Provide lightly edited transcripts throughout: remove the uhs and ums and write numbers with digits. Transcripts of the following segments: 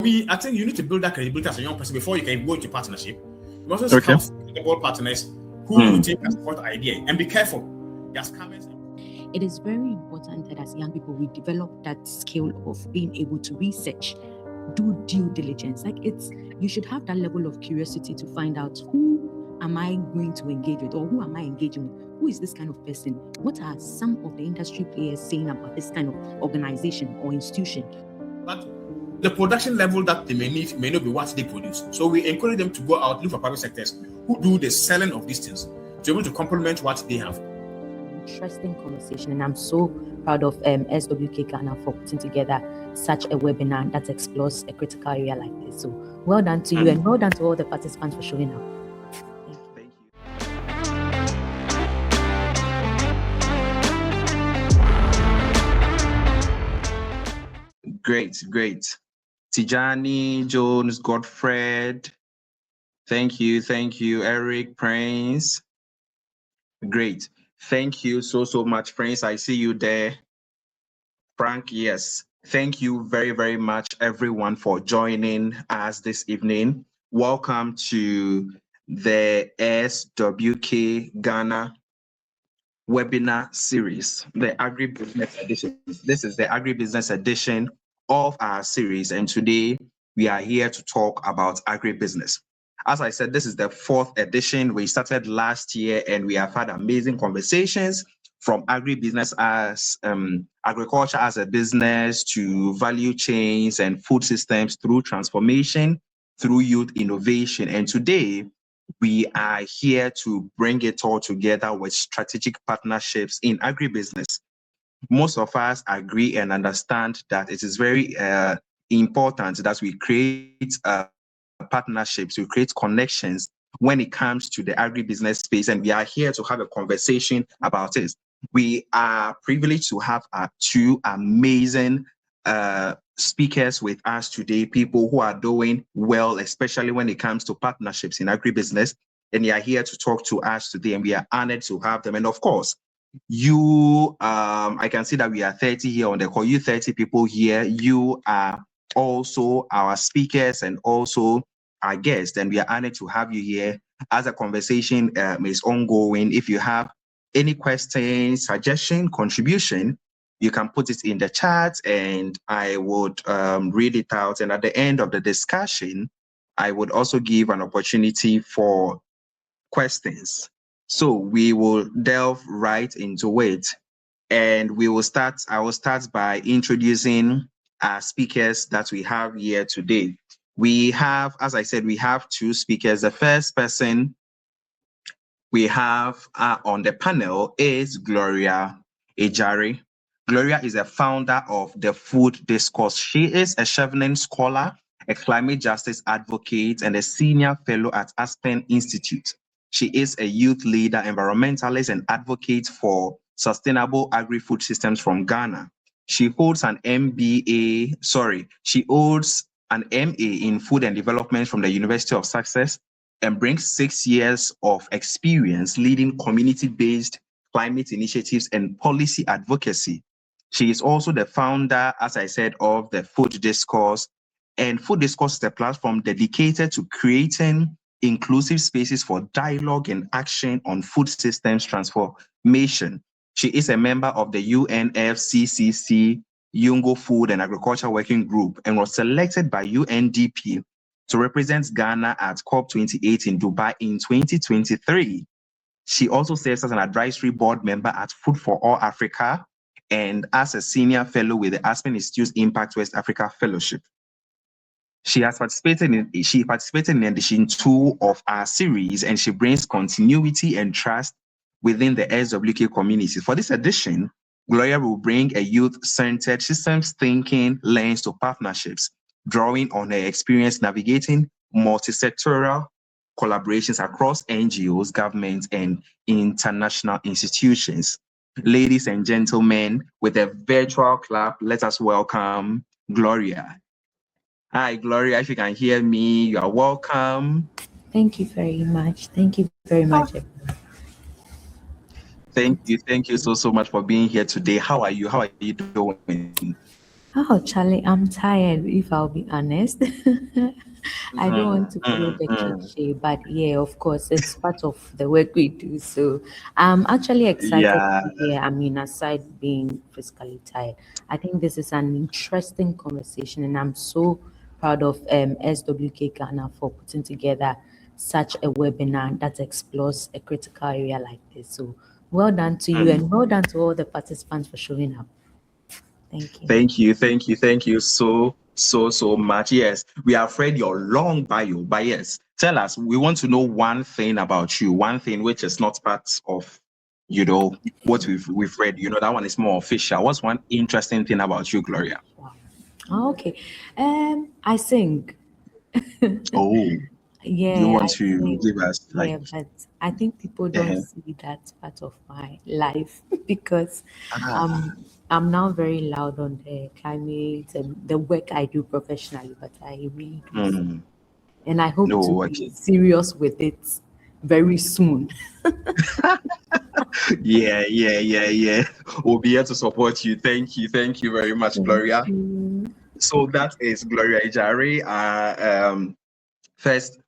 me, I think you need to build that credibility as a young person before you can go into partnership. You must also have credible partners who you take as support idea, and be careful. There's comments. It is very important that as young people we develop that skill of being able to research, do due diligence. Like you should have that level of curiosity to find out who am I going to engage with, or who am I engaging with? Who is this kind of person? What are some of the industry players saying about this kind of organization or institution? But the production level that they may need may not be what they produce. So we encourage them to go out, look for private sectors who do the selling of these things to be able to complement what they have. Interesting conversation, and I'm so proud of SWK Ghana for putting together such a webinar that explores a critical area like this. So well done to you, and well done to all the participants for showing up. Great. Tijani, Jones, Godfred. Thank you, Eric, Prince. Great. Thank you so much, Prince. I see you there. Frank, yes. Thank you very, very much, everyone, for joining us this evening. Welcome to the SWK Ghana webinar series, the Agribusiness edition. This is the Agribusiness edition of our series, and today we are here to talk about agribusiness. As I said, this is the 4th edition. We started last year, and we have had amazing conversations from agribusiness as agriculture as a business to value chains and food systems through transformation, through youth innovation. And today, we are here to bring it all together with strategic partnerships in agribusiness. Most of us agree and understand that it is very important that we create partnerships, we create connections when it comes to the agribusiness space, and we are here to have a conversation about it. We are privileged to have two amazing speakers with us today, people who are doing well, especially when it comes to partnerships in agribusiness, and they are here to talk to us today, and we are honored to have them. And of course, you, I can see that we are 30 here on the call. You 30 people here, you are also our speakers and also our guests, and we are honored to have you here as a conversation is ongoing. If you have any questions, suggestion, contribution, you can put it in the chat and I would read it out. And at the end of the discussion, I would also give an opportunity for questions. So we will delve right into it. And I will start by introducing our speakers that we have here today. We have, as I said, we have two speakers. The first person we have on the panel is Gloria Agyare. Gloria is a founder of the Food Discourse. She is a Chevening scholar, a climate justice advocate, and a senior fellow at Aspen Institute. She is a youth leader, environmentalist, and advocate for sustainable agri-food systems from Ghana. She holds an MA in Food and Development from the University of Sussex and brings 6 years of experience leading community-based climate initiatives and policy advocacy. She is also the founder, as I said, of the Food Discourse. And Food Discourse is a platform dedicated to creating inclusive spaces for dialogue and action on food systems transformation. She is a member of the UNFCCC Yungo Food and Agriculture Working Group and was selected by UNDP to represent Ghana at COP28 in Dubai in 2023. She also serves as an advisory board member at Food for All Africa and as a senior fellow with the Aspen Institute's Impact West Africa Fellowship. She participated in edition 2 of our series, and she brings continuity and trust within the SWK community. For this edition, Gloria will bring a youth-centered systems thinking lens to partnerships, drawing on her experience navigating multi-sectoral collaborations across NGOs, governments, and international institutions. Ladies and gentlemen, with a virtual clap, let us welcome Gloria. Hi, Gloria. If you can hear me, you are welcome. Thank you very much. Thank you very much. Thank you so much for being here today. How are you? How are you doing? Oh, Charlie, I'm tired, if I'll be honest. I don't want to follow the Mm. cliche, but yeah, of course, it's part of the work we do. So I'm actually excited to Yeah, be here. I mean, aside being physically tired, I think this is an interesting conversation, and I'm so proud of SWK Ghana for putting together such a webinar that explores a critical area like this. So well done to you, and well done to all the participants for showing up. Thank you. thank you so much. Yes, we have read your long bio, but yes, tell us. We want to know one thing about you, one thing which is not part of, what we've read. That one is more official. What's one interesting thing about you, Gloria? Wow. Oh, okay. I sing. Oh, you Yeah, want I to sing. give us like? Yeah, but I think people don't uh see that part of my life because Ah, I'm now very loud on the climate and the work I do professionally, but I really do sing. mm, And I hope to no, be okay. serious with it very soon. Yeah. We'll be here to support you. Thank you very much, Thank Gloria. you. So that is Gloria Agyare, first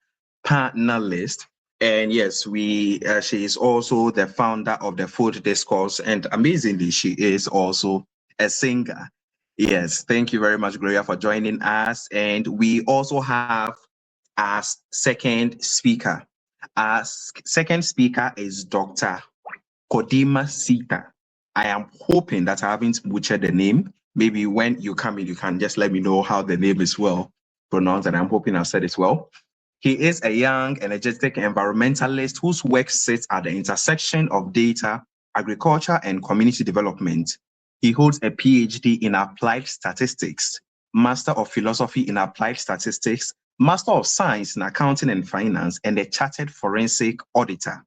panelist. And yes, she is also the founder of the Food Discourse, and amazingly, she is also a singer. Yes, thank you very much, Gloria, for joining us. And we also have as second speaker. Our second speaker is Dr. Kodimah Siita. I am hoping that I haven't butchered the name. Maybe when you come in, you can just let me know how the name is well pronounced, and I'm hoping I've said it well. He is a young, energetic environmentalist whose work sits at the intersection of data, agriculture, and community development. He holds a PhD in applied statistics, Master of Philosophy in applied statistics, Master of Science in accounting and finance, and a chartered forensic auditor.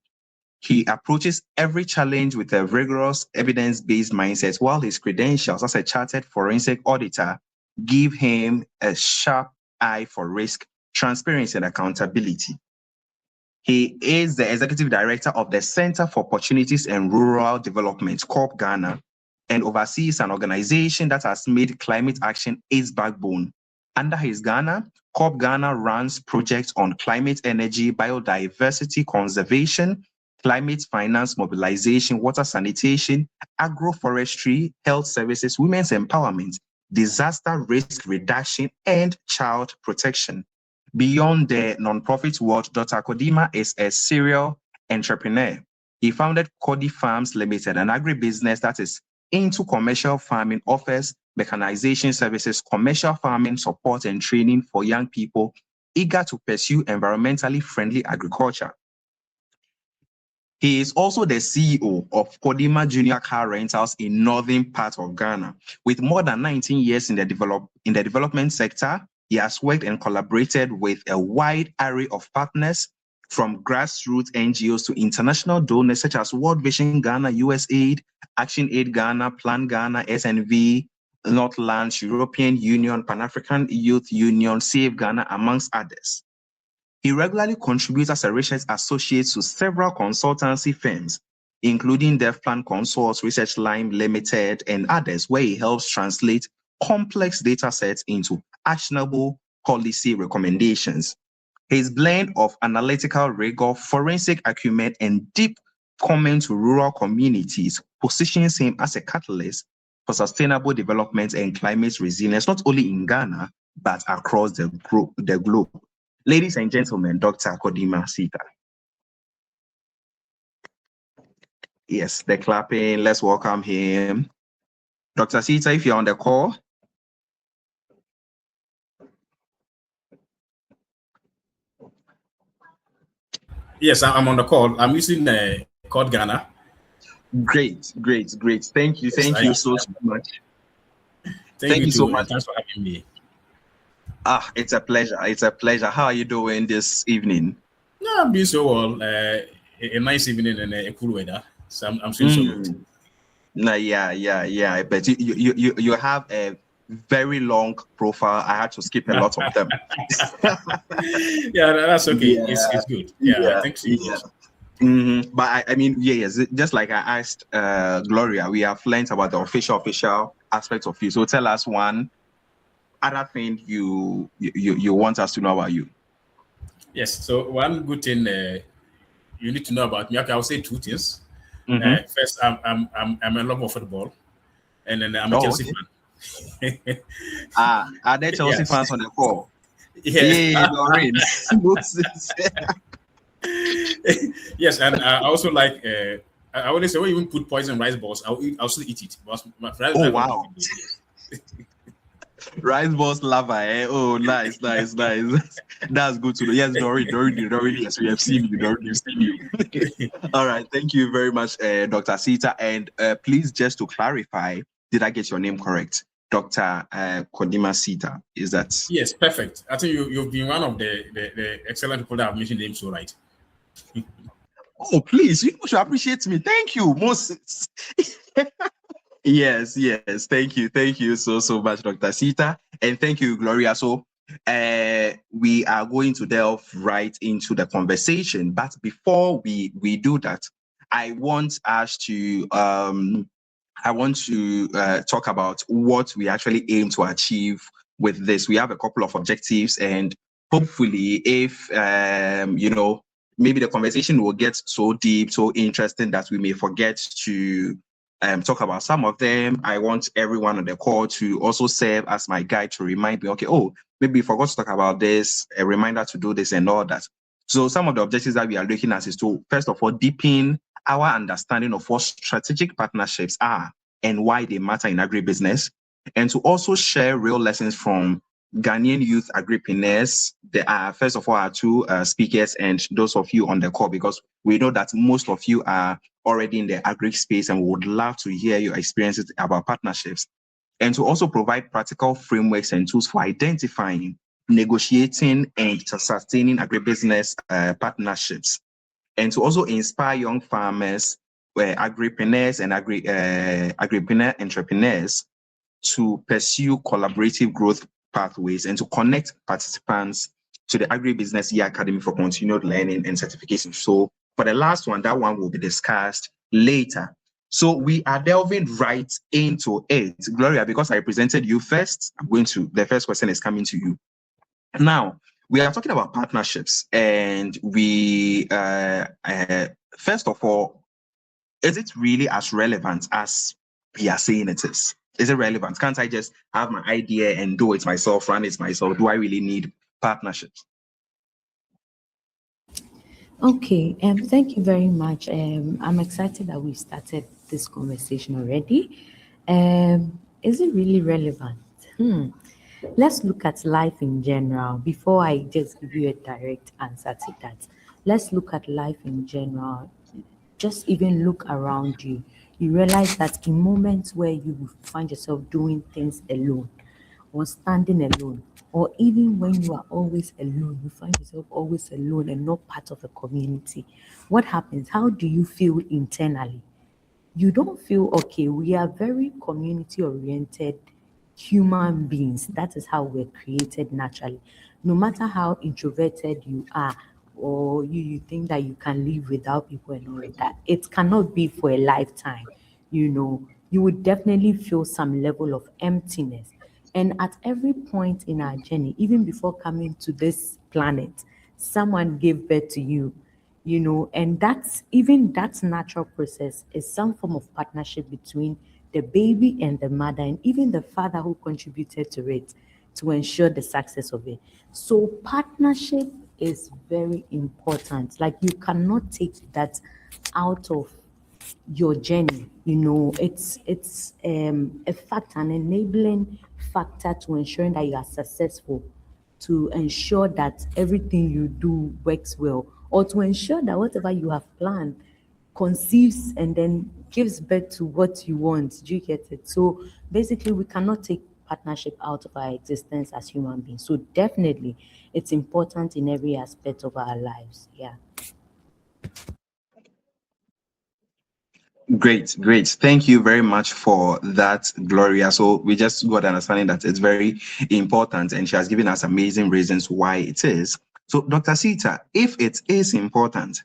He approaches every challenge with a rigorous, evidence-based mindset, while his credentials as a chartered forensic auditor give him a sharp eye for risk, transparency, and accountability. He is the executive director of the Center for Opportunities and Rural Development, Corp Ghana, and oversees an organization that has made climate action its backbone. Under his Ghana, Corp Ghana runs projects on climate energy, biodiversity conservation, climate finance mobilization, water sanitation, agroforestry, health services, women's empowerment, disaster risk reduction, and child protection. Beyond the nonprofit world, Dr. Kodimah is a serial entrepreneur. He founded Kodi Farms Limited, an agribusiness that is into commercial farming, offers mechanization services, commercial farming support, and training for young people eager to pursue environmentally friendly agriculture. He is also the CEO of Kodimah Junior Car Rentals in northern part of Ghana. With more than 19 years in the development sector, he has worked and collaborated with a wide array of partners, from grassroots NGOs to international donors such as World Vision Ghana, USAID, Action Aid Ghana, Plan Ghana, SNV, Northlands, European Union, Pan-African Youth Union, Save Ghana, amongst others. He regularly contributes as a research associate to several consultancy firms, including DevPlan Consults, Research Line Limited, and others, where he helps translate complex data sets into actionable policy recommendations. His blend of analytical rigor, forensic acumen, and deep commitment to rural communities positions him as a catalyst for sustainable development and climate resilience, not only in Ghana, but across the globe. Ladies and gentlemen, Dr. Kodimah Siita. Yes, the clapping. Let's welcome him. Dr. Siita, if you're on the call. Yes, I'm on the call. I'm using Code Ghana. Great. Thank you Yes, so much. Thank you you so too, and much. thanks for having me. It's a pleasure. How are you doing this evening? No, I'm doing so well. A nice evening and a cool weather. So I'm feeling so good. No, yeah. But you have a very long profile. I had to skip a lot of them. Yeah, that's okay. Yeah, It's good. Yeah, thanks so yeah. much. But I mean, yes, just like I asked Gloria, we have learned about the official aspects of you. So tell us one other thing you want us to know about you. Yes. So one good thing you need to know about me. Okay, I'll say two things. First, I'm a lover of football, and then I'm a Chelsea fan. Are there Chelsea fans on the call? Yes. Doreen. Yes, and I also like. I always say when you even put poison in rice balls, I'll still eat it. But Wow. Rice balls lover, eh? Oh, nice. That's good to know. Yes, Doreen, yes, we have seen you, Doreen, we've seen you. All right, thank you very much, Dr. Siita. And please, just to clarify, did I get your name correct? Dr. Kodimah Siita, is that? Yes, perfect. I think you've been one of the excellent people that have mentioned the name so right. Oh, please, you should appreciate me. Thank you, Moses. Yes, thank you so much, Dr. Siita, and thank you, Gloria. So we are going to delve right into the conversation, but before we do that, I want us to talk about what we actually aim to achieve with this. We have a couple of objectives, and hopefully if maybe the conversation will get so deep, so interesting that we may forget to talk about some of them. I want everyone on the call to also serve as my guide to remind me, okay, oh, maybe forgot to talk about this, a reminder to do this and all that. So some of the objectives that we are looking at is to, first of all, deepen our understanding of what strategic partnerships are and why they matter in agribusiness, and to also share real lessons from Ghanaian youth agripreneurs. There are, first of all, our two speakers and those of you on the call, because we know that most of you are already in the agri space and we would love to hear your experiences about partnerships, and to also provide practical frameworks and tools for identifying, negotiating, and sustaining agribusiness partnerships, and to also inspire young farmers, agripreneurs and agripreneur entrepreneurs to pursue collaborative growth pathways and to connect participants to the Agribusiness Year Academy for continued learning and certification. So for the last one, that one will be discussed later. So we are delving right into it. Gloria, because I presented you first, the first question is coming to you. Now, we are talking about partnerships, and we, first of all, is it really as relevant as we are saying it is? Is it relevant? Can't I just have my idea and do it myself, run it myself? Do I really need partnerships? Okay, thank you very much. I'm excited that we started this conversation already. Is it really relevant? Let's look at life in general before I just give you a direct answer to that. Let's look at life in general. Just even look around you. You realize that in moments where you find yourself doing things alone or standing alone, or even when you are always alone, you find yourself always alone and not part of a community. What happens? How do you feel internally? You don't feel okay. We are very community oriented human beings. That is how we're created naturally. No matter how introverted you are, or you think that you can live without people and all of that, it cannot be for a lifetime. You would definitely feel some level of emptiness. And at every point in our journey, even before coming to this planet, someone gave birth to you, and that natural process is some form of partnership between the baby and the mother, and even the father who contributed to it to ensure the success of it. So partnership is very important. Like, you cannot take that out of your journey. It's a factor, an enabling factor to ensuring that you are successful, to ensure that everything you do works well, or to ensure that whatever you have planned conceives and then gives birth to what you want. Do you get it? So basically, we cannot take partnership out of our existence as human beings. So definitely, it's important in every aspect of our lives. Yeah. Great. Thank you very much for that, Gloria. So we just got understanding that it's very important, and she has given us amazing reasons why it is. So, Dr. Siita, if it is important,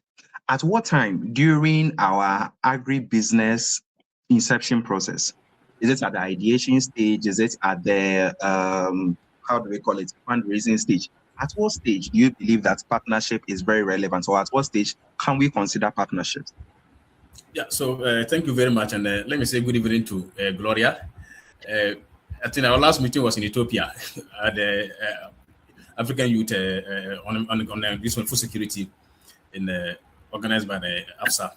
at what time during our agribusiness inception process Is it at the ideation stage? Is it at the how do we call it, fundraising stage? At what stage do you believe that partnership is very relevant, or at what stage can we consider partnerships? Yeah, so thank you very much, and let me say good evening to Gloria. I think our last meeting was in Ethiopia at the African Youth on this one, food security, organized by the AFSA.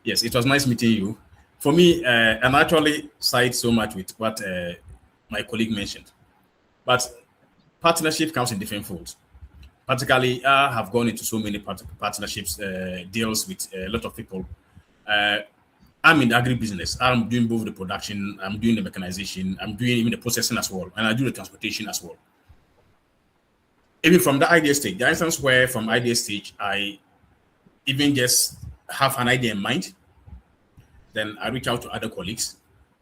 Yes, it was nice meeting you. For me, I'm actually side so much with what my colleague mentioned, but partnership comes in different folds. Particularly, I have gone into so many partnerships, deals with a lot of people. I'm in agribusiness. I'm doing both the production, I'm doing the mechanization, I'm doing even the processing as well, and I do the transportation as well. Even from the idea stage, the instance where from idea stage, I even just have an idea in mind, then I reach out to other colleagues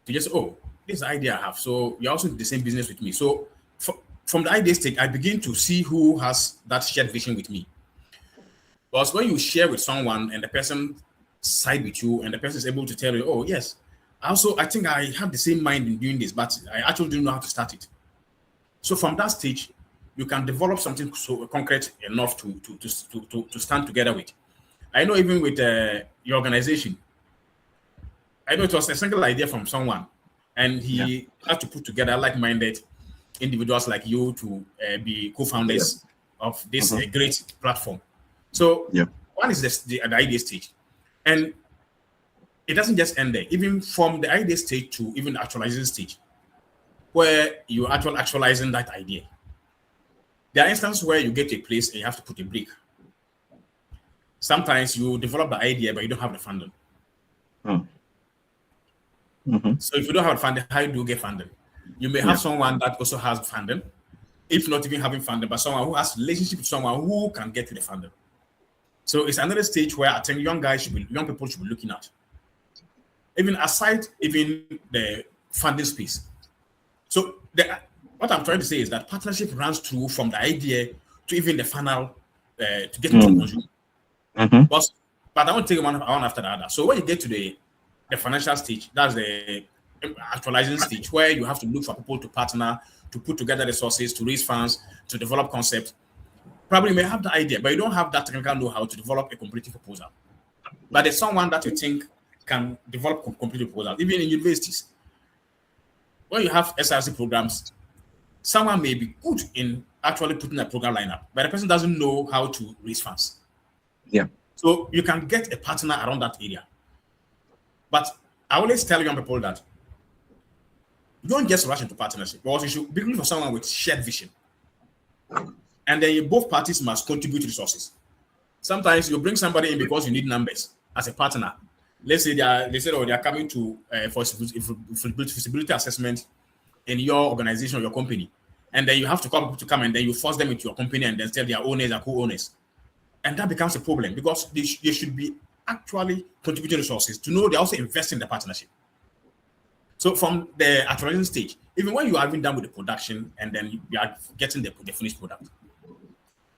to just, oh, this idea I have. So you're also in the same business with me. So from the idea stage, I begin to see who has that shared vision with me. Because when you share with someone and the person side with you and the person is able to tell you, oh, yes, also, I think I have the same mind in doing this, but I actually don't know how to start it. So from that stage, you can develop something so concrete enough to stand together with. I know even with your organization, I know it was a single idea from someone, and he had to put together like-minded individuals like you to be co-founders of this great platform. So one is the idea stage, and it doesn't just end there. Even from the idea stage to even actualizing stage, where you are actualizing that idea. There are instances where you get to a place and you have to put a break. Sometimes you develop the idea, but you don't have the funding. So if you don't have funding, how do you get funding? You may have someone that also has funding, if not even having funding, but someone who has relationship with someone who can get you the funding. So it's another stage where I think young people should be looking at. Even aside, even the funding space. So what I'm trying to say is that partnership runs through from the idea to even the final to get to the consumer. But I won't take one after the other. So when you get to the financial stage, that's the actualizing stage, where you have to look for people to partner, to put together resources, to raise funds, to develop concepts. Probably you may have the idea, but you don't have that technical know-how to develop a competitive proposal. But there's someone that you think can develop competitive proposal, even in universities. When you have SRC programs, someone may be good in actually putting a program lineup, but the person doesn't know how to raise funds. So you can get a partner around that area. But I always tell young people that you don't just rush into partnership, because you should be looking for someone with shared vision. And then both parties must contribute resources. Sometimes you bring somebody in because you need numbers as a partner. Let's say they are coming to for feasibility assessment in your organization or your company, and then you have to come and then you force them into your company and then tell their owners and co-owners, and that becomes a problem because they should be actually contributing resources to know they also invest in the partnership. So from the actualizing stage, even when you are even done with the production and then you are getting the finished product,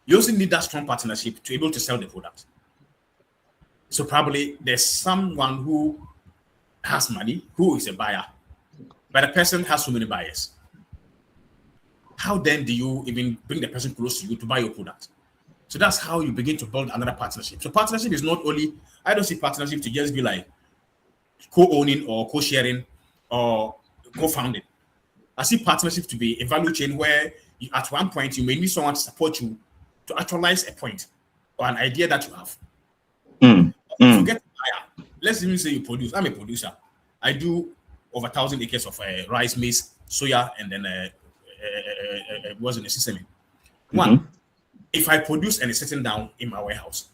you also need that strong partnership to be able to sell the product. So probably there's someone who has money, who is a buyer, but the person has so many buyers. How then do you even bring the person close to you to buy your product? So that's how you begin to build another partnership. So partnership is not only, I don't see partnership to just be like co-owning or co-sharing or co-founding. I see partnership to be a value chain where at one point you may need someone to support you to actualize a point or an idea that you have. If you get a buyer, let's even say you produce. I'm a producer. I do over 1,000 acres of rice, maize, soya, and then was in a system. One, if I produce and it's sitting down in my warehouse,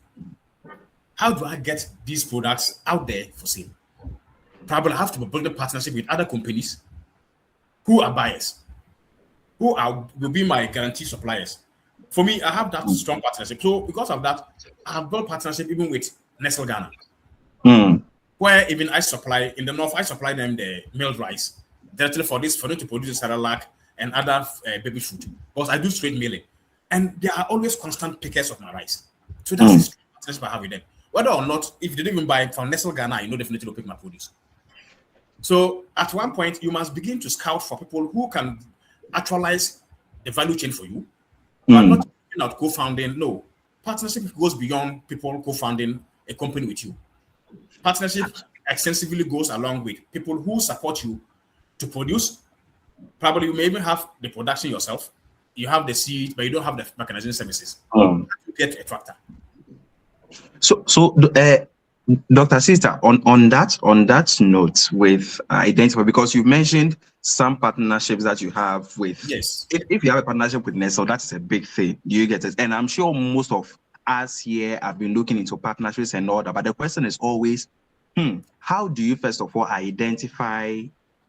how do I get these products out there for sale? Probably have to build a partnership with other companies who are buyers, will be my guarantee suppliers. For me, I have that strong partnership. So because of that, I have built partnership even with SWK Ghana, where even I supply in the north, I supply them the milled rice directly for them to produce Cerelac and other baby food. Because I do straight milling, and they are always constant pickers of my rice. So that's the partnership I have with them. Whether or not, if they don't even buy from SWK Ghana, definitely will pick my produce. So at one point, you must begin to scout for people who can actualize the value chain for you, but not co-founding. No, partnership goes beyond people co-founding a company with you. Partnership extensively goes along with people who support you to produce. Probably you may even have the production yourself. You have the seed, but you don't have the mechanization services. You get a tractor. So, Dr. Siita, on that note with identify, because you mentioned some partnerships that you have with. Yes. If you have a partnership with Nestle, that is a big thing. Do you get it? And I'm sure most of us here have been looking into partnerships and all that. But the question is always, how do you first of all identify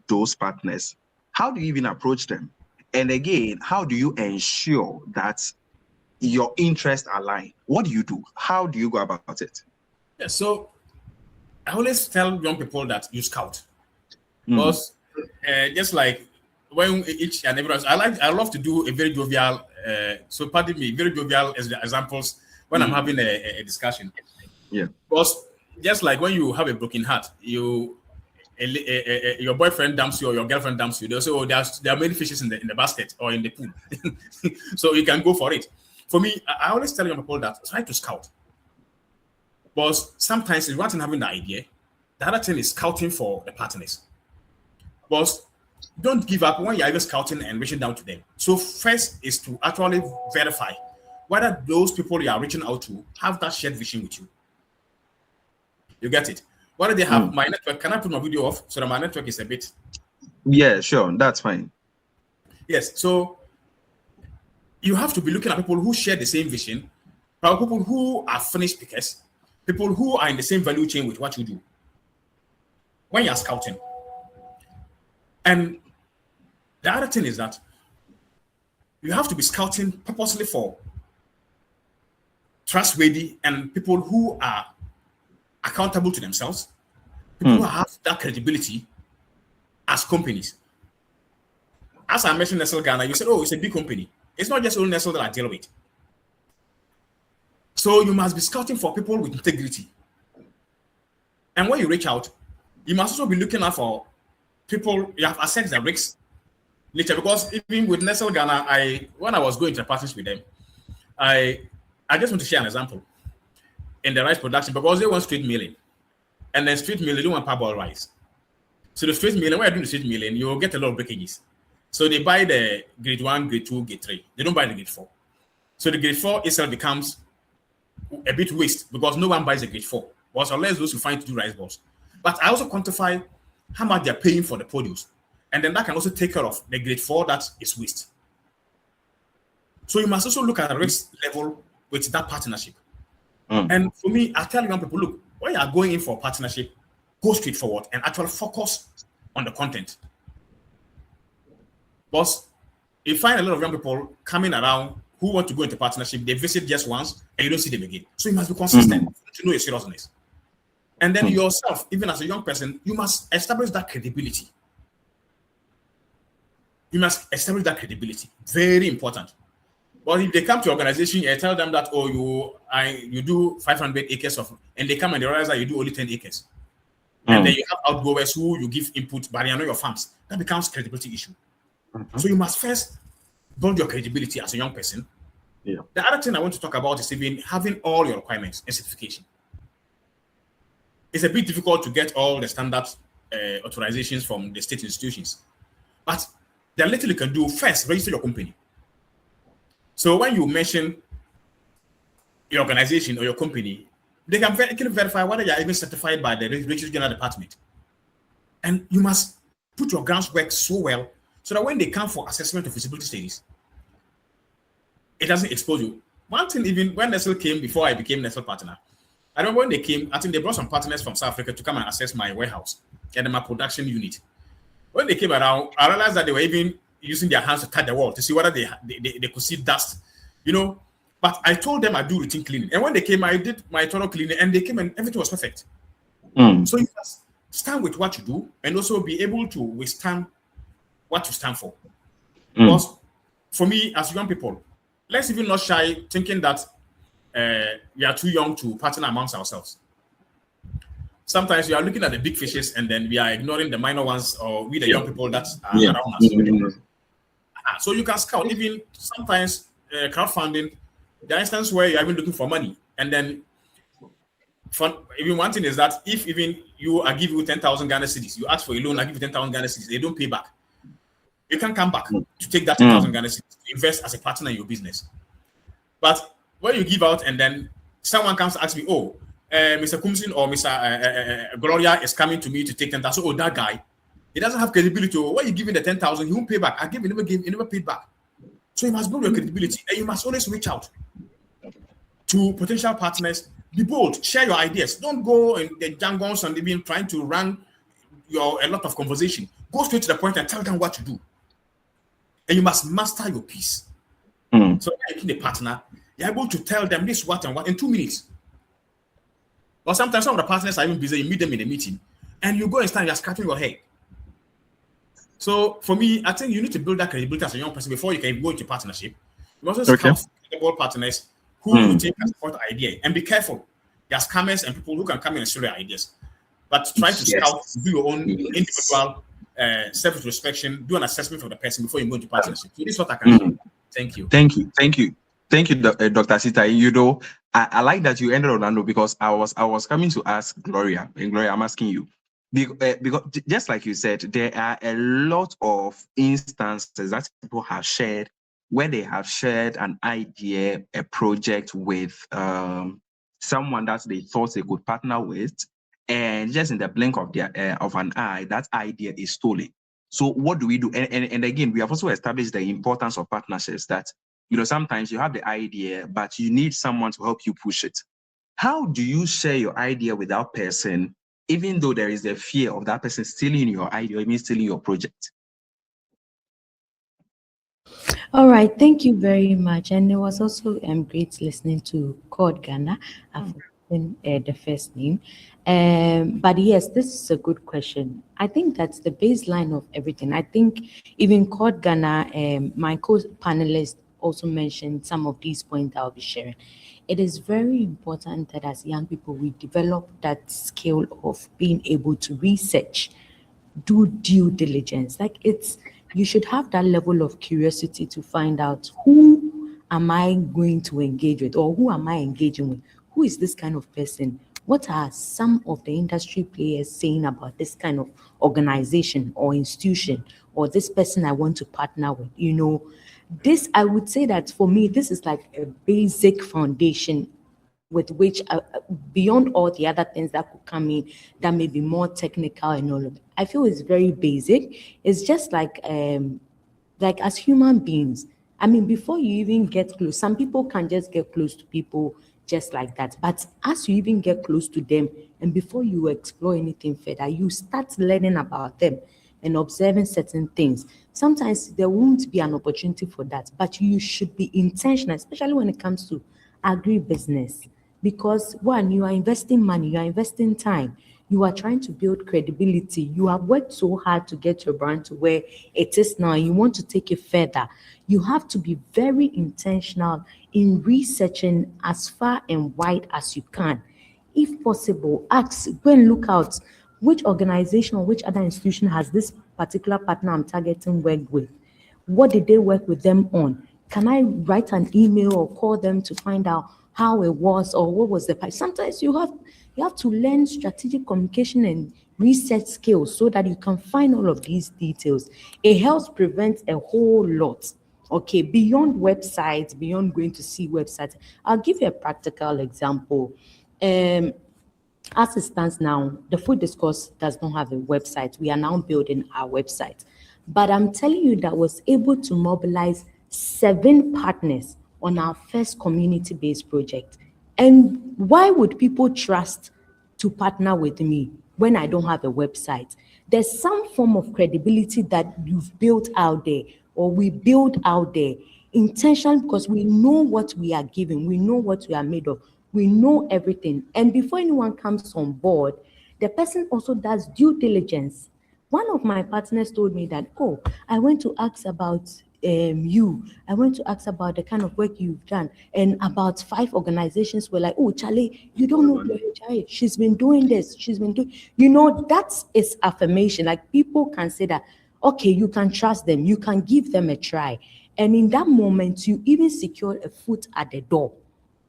those partners? How do you even approach them? And again, how do you ensure that your interests align? What do you do? How do you go about it? Yeah, so I always tell young people that you scout, because just like when each and everyone, I love to do a very jovial. So pardon me, very jovial examples when I'm having a discussion. Yeah, because just like when you have a broken heart, your boyfriend dumps you or your girlfriend dumps you. They'll say, "Oh, there are many fishes in the basket or in the pool," so you can go for it. For me, I always tell young people that try to scout. But sometimes it's one thing having the idea, the other thing is scouting for the partners. But don't give up when you're even scouting and reaching down to them. So first is to actually verify whether those people you are reaching out to have that shared vision with you. You get it? Whether they have my network. Can I put my video off so that my network is a bit? Yeah, sure. That's fine. Yes. So you have to be looking at people who share the same vision, but people who are finished pickers, people who are in the same value chain with what you do when you're scouting. And the other thing is that you have to be scouting purposely for trustworthy and people who are accountable to themselves, people who have that credibility as companies. As I mentioned Nestle Ghana, you said, oh, it's a big company. It's not just only Nestle that I deal with. So you must be scouting for people with integrity. And when you reach out, you must also be looking out for people you have assessed the risks nature. Because even with Nestle Ghana, when I was going to the partners with them, I just want to share an example in the rice production, because they want street milling. And then street milling, they don't want parboiled rice. So the street milling, when you're doing the street milling, you'll get a lot of breakages. So they buy the grade 1, grade 2, grade 3. They don't buy the grade 4. So the grade 4 itself becomes a bit waste because no one buys a grade 4. Or unless those who find to do rice balls. But I also quantify how much they're paying for the produce. And then that can also take care of the grade 4 that is waste. So you must also look at the risk level with that partnership. And for me, I tell young people, look, when you are going in for a partnership, go straight forward and actually focus on the content. But you find a lot of young people coming around who want to go into partnership, they visit just once and you don't see them again. So you must be consistent to know your seriousness. And then yourself, even as a young person, you must establish that credibility. You must establish that credibility. Very important. But if they come to your organization and tell them that, oh, you do 500 acres of, and they come and they realize that you do only 10 acres. And then you have outgoers who you give input, but they are not your farms. That becomes a credibility issue. So you must first build your credibility as a young person. Yeah. The other thing I want to talk about is even having all your requirements and certification. It's a bit difficult to get all the standard authorizations from the state institutions. But there are little you can do. First, register your company. So when you mention your organization or your company, they can verify whether you are even certified by the Registrar General Department. And you must put your groundwork so well so that when they come for assessment of feasibility studies, it doesn't expose you. One thing, even when Nestle came before I became Nestle partner, I remember when they came, I think they brought some partners from South Africa to come and assess my warehouse and my production unit. When they came around, I realized that they were even using their hands to touch the wall to see whether they could see dust, But I told them I do routine cleaning. And when they came, I did my thorough cleaning and they came and everything was perfect. So you must stand with what you do and also be able to withstand what you stand for. Because for me, as young people, let's even not shy thinking that we are too young to partner amongst ourselves. sometimes we are looking at the big fishes and then we are ignoring the minor ones, or we the young people that are Yeah. around us. So you can scout. Even sometimes crowdfunding, the instance where you're even looking for money, and then even one thing is that if even I give you 10,000 Ghana cedis, you ask for a loan, I give you 10,000 Ghana cedis, they don't pay back. You can come back to take that 10,000 Ghana cedis to invest as a partner in your business. But when you give out and then someone comes to ask me, oh, Mr. Kumsin or Mr. Gloria is coming to me to take 10,000. So, that guy, he doesn't have credibility. Why you giving the 10,000? He won't pay back. He never paid back. So you must build your credibility, and you must always reach out to potential partners. Be bold, share your ideas. Don't go in the jungles and even trying to run a lot of conversation. Go straight to the point and tell them what to do. And you must master your piece. So making a partner, you're able to tell them this, what, and what in 2 minutes. Or sometimes some of the partners are even busy. You meet them in a meeting, and you go and stand, you're scratching your head. So for me, I think you need to build that credibility as a young person before you can go into partnership. You also scout credible partners who will take and support the idea. And be careful. There are scammers and people who can come in and steal your ideas. But try to scout, do your own individual self-introspection, do an assessment of the person before you go into partnership. So this is what I can do. Thank you. Thank you, Dr. Siita. You know, I like that you ended on that note, because I was coming to ask Gloria, and Gloria, I'm asking you, because just like you said, there are a lot of instances that people have shared where they have shared an idea, a project with someone that they thought they could partner with, and just in the blink of an eye, that idea is stolen. So what do we do? And again, we have also established the importance of partnerships, that, you know, sometimes you have the idea, but you need someone to help you push it. How do you share your idea with that person, even though there is the fear of that person stealing your idea, or even stealing your project? All right, thank you very much. And it was also great listening to Ghana. I've forgotten the first name. But yes, this is a good question. I think that's the baseline of everything. I think even Ghana, my co-panelist also mentioned some of these points I'll be sharing. It is very important that as young people, we develop that skill of being able to research, do due diligence. Like you should have that level of curiosity to find out, who am I going to engage with, or who am I engaging with? Who is this kind of person? What are some of the industry players saying about this kind of organization or institution, or this person I want to partner with? You know, this, I would say that for me, this is like a basic foundation with which, beyond all the other things that could come in that may be more technical and all of it, I feel it's very basic. It's just like as human beings, I mean, before you even get close, some people can just get close to people just like that. But as you even get close to them, and before you explore anything further, you start learning about them and observing certain things. Sometimes there won't be an opportunity for that, but you should be intentional, especially when it comes to agribusiness. Because one, you are investing money, you are investing time, you are trying to build credibility. You have worked so hard to get your brand to where it is now. You want to take it further. You have to be very intentional in researching as far and wide as you can. If possible, go and look out which organization or which other institution has this particular partner I'm targeting worked with. What did they work with them on? Can I write an email or call them to find out how it was, or what was the price? Sometimes you have to learn strategic communication and research skills so that you can find all of these details. It helps prevent a whole lot. Okay, beyond websites, beyond going to see websites. I'll give you a practical example. As it stands now, the Food Discourse does not have a website. We are now building our website. But I'm telling you that I was able to mobilize 7 partners on our first community-based project. And why would people trust to partner with me when I don't have a website? There's some form of credibility that you've built out there, or we build out there, intentional, because we know what we are giving, we know what we are made of, we know everything. And before anyone comes on board, the person also does due diligence. One of my partners told me that, oh, I went to ask about you. I want to ask about the kind of work you've done. And about 5 organizations were like, oh, Charlie, you don't know Gloria Agyare. She's been doing this. She's been doing, that is affirmation. Like people can say that, okay, you can trust them. You can give them a try. And in that moment, you even secure a foot at the door.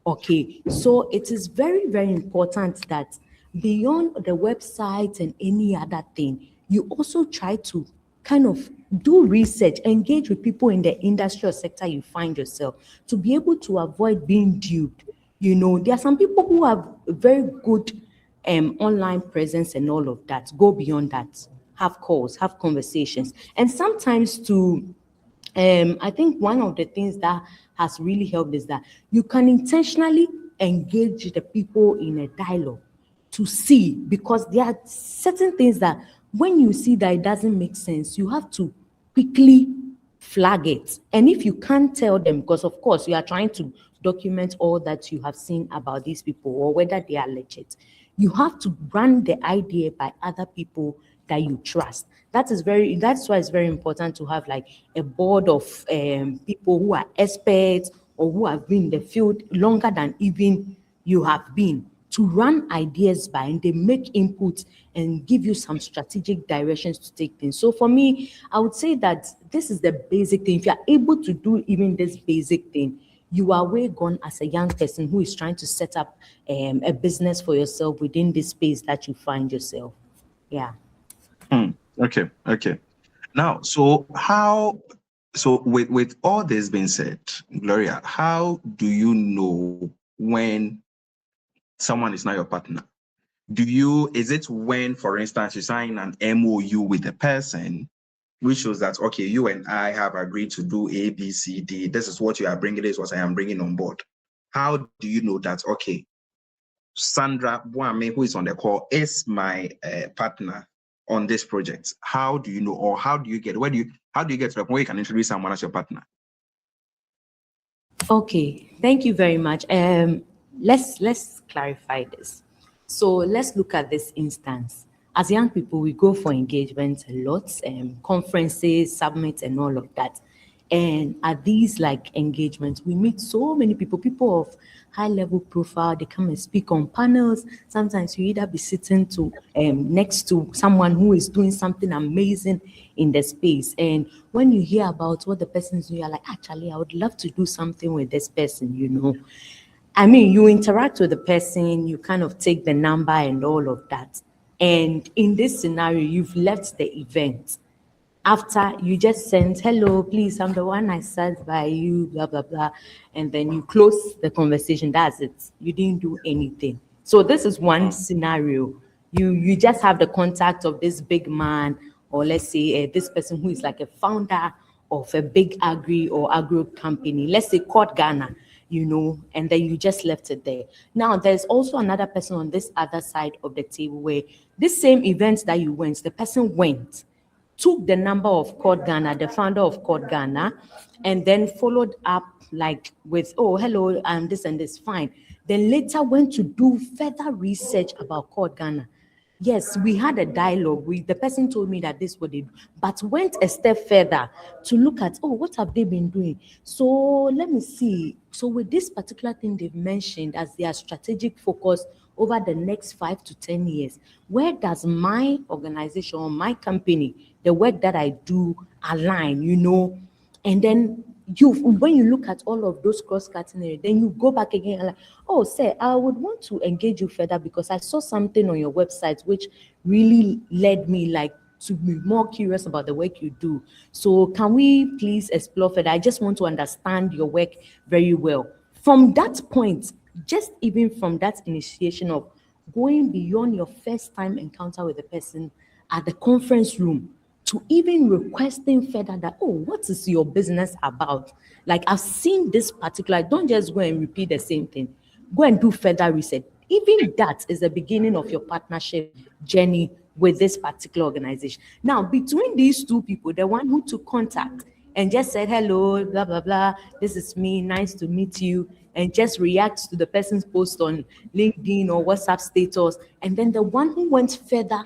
Okay, so it is very, very important that beyond the website and any other thing, you also try to kind of do research, engage with people in the industrial sector you find yourself to be able to avoid being duped. There are some people who have a very good online presence and all of that. Go beyond that, have calls, have conversations, and sometimes to I think one of the things that has really helped is that you can intentionally engage the people in a dialogue to see, because there are certain things that when you see that it doesn't make sense, you have to quickly flag it. And if you can't tell them, because of course you are trying to document all that you have seen about these people or whether they are legit, you have to run the idea by other people that you trust. That's why it's very important to have like a board of people who are experts or who have been in the field longer than even you have been, to run ideas by, and they make input and give you some strategic directions to take things. So for me, I would say that this is the basic thing. If you are able to do even this basic thing, you are way gone as a young person who is trying to set up a business for yourself within this space that you find yourself. Yeah. Okay. Now, so with all this being said, Gloria, how do you know when someone is not your partner? Is it when, for instance, you sign an MOU with the person, which shows that, okay, you and I have agreed to do A, B, C, D. This is what you are bringing, this is what I am bringing on board. How do you know that, okay, Sandra Boame, who is on the call, is my partner on this project? How do you know, or how do you get to the point where you can introduce someone as your partner? Okay, thank you very much. Let's clarify this. So let's look at this instance. As young people, we go for engagements a lot, conferences, summits, and all of that. And at these like engagements, we meet so many people of high level profile. They come and speak on panels. Sometimes you either be sitting to next to someone who is doing something amazing in the space. And when you hear about what the person's doing, you're like, actually, I would love to do something with this person, I mean, you interact with the person, you kind of take the number and all of that. And in this scenario, you've left the event. After you just sent, hello, please, I'm the one I sat by you, blah, blah, blah. And then you close the conversation. That's it. You didn't do anything. So this is one scenario. You just have the contact of this big man, or let's say this person who is like a founder of a big agro company, let's say Ghana, and then you just left it there. Now, there's also another person on this other side of the table where this same event that you went, the person went, took the number of Ghana, the founder of Ghana, and then followed up like with, oh, hello, and this, fine. Then later went to do further research about Ghana. Yes, we had a dialogue. The person told me that this is what they do, but went a step further to look at, oh, what have they been doing? So let me see. So with this particular thing they've mentioned as their strategic focus over the next 5 to 10 years, where does my organization or my company, the work that I do, align, And then when you look at all of those cross-cutting areas, then you go back again and like, oh, say, I would want to engage you further because I saw something on your website which really led me like to be more curious about the work you do. So can we please explore further? I just want to understand your work very well. From that point, just even from that initiation of going beyond your first time encounter with the person at the conference room, to even requesting further that, oh, what is your business about? Like, I've seen this particular, don't just go and repeat the same thing. Go and do further research. Even that is the beginning of your partnership journey with this particular organization. Now, between these two people, the one who took contact and just said, hello, blah, blah, blah, this is me, nice to meet you, and just reacts to the person's post on LinkedIn or WhatsApp status, and then the one who went further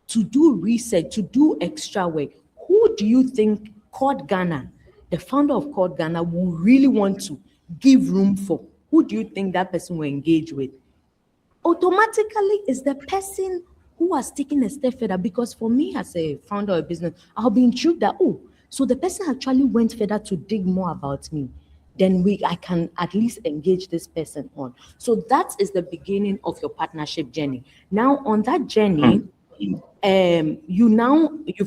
to do research, to do extra work, who do you think called Ghana, the founder of Code Ghana will really want to give room for, who do you think that person will engage with? Automatically is the person who has taken a step further. Because for me as a founder of a business, I'll be intrigued that, oh, so the person actually went further to dig more about me. Then I can at least engage this person on. So that is the beginning of your partnership journey. Now on that journey, you've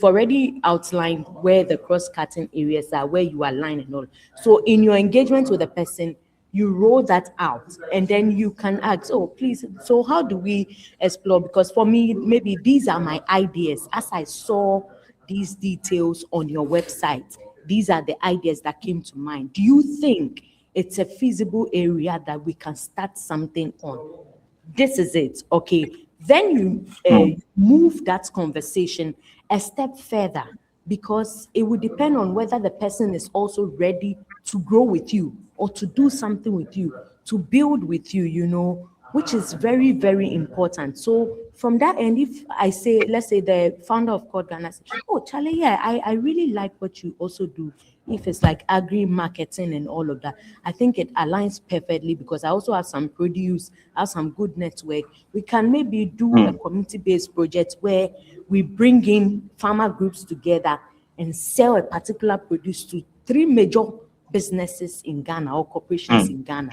already outlined where the cross-cutting areas are, where you align and all. So in your engagement with the person, you roll that out, and then you can ask, oh, please, so how do we explore? Because for me, maybe these are my ideas. As I saw these details on your website, these are the ideas that came to mind. Do you think it's a feasible area that we can start something on? This is it. Okay. Then you move that conversation a step further, because it will depend on whether the person is also ready to grow with you or to do something with you, to build with you, you know, which is very, very important. So from that end, if I say, let's say the founder of Code Ghana says, oh, Charlie, yeah, I really like what you also do. If it's like agri-marketing and all of that, I think it aligns perfectly, because I also have some produce, I have some good network. We can maybe do a community-based project where we bring in farmer groups together and sell a particular produce to 3 major businesses in Ghana or corporations in Ghana.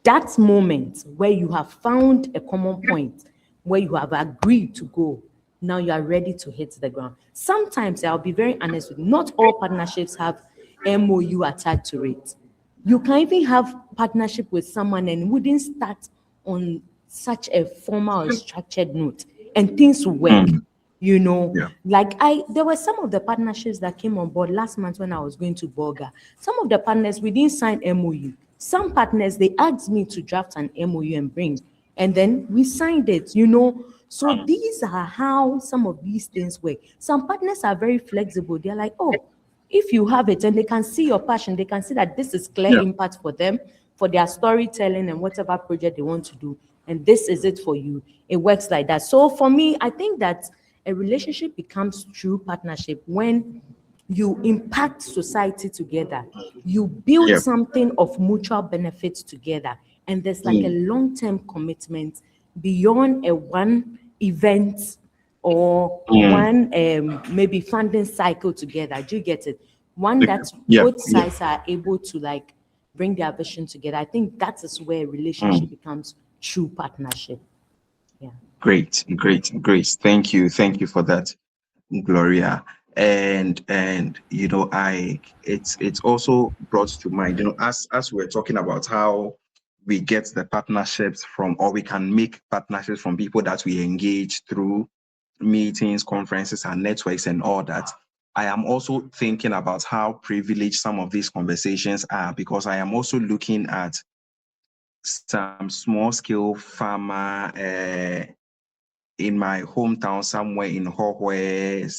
That moment where you have found a common point, where you have agreed to go, now you are ready to hit the ground. Sometimes, I'll be very honest with you, not all partnerships have MOU attached to it. You can even have partnership with someone and wouldn't start on such a formal or structured note, and things will work. You know, like there were some of the partnerships that came on board last month when I was going to Bolga. Some of the partners, we didn't sign MOU. Some partners, they asked me to draft an MOU and bring, and then we signed it, you know. So these are how some of these things work. Some partners are very flexible. They're like, oh, if you have it, and they can see your passion, they can see that this is clear impact for them, for their storytelling and whatever project they want to do, and this is it for you. It works like that. So for me, I think that a relationship becomes true partnership when you impact society together, you build something of mutual benefit together, and there's like a long-term commitment beyond a one event or one maybe funding cycle together. Do you get it? One that both sides are able to like bring their vision together. I think that is where a relationship becomes true partnership. Yeah. Great. Thank you for that, Gloria. And you know, it's also brought to mind, you know, as we're talking about how we get the partnerships from, or we can make partnerships from people that we engage through meetings, conferences, and networks and all that. I am also thinking about how privileged some of these conversations are, because I am also looking at some small scale farmer in my hometown somewhere in Hohwe,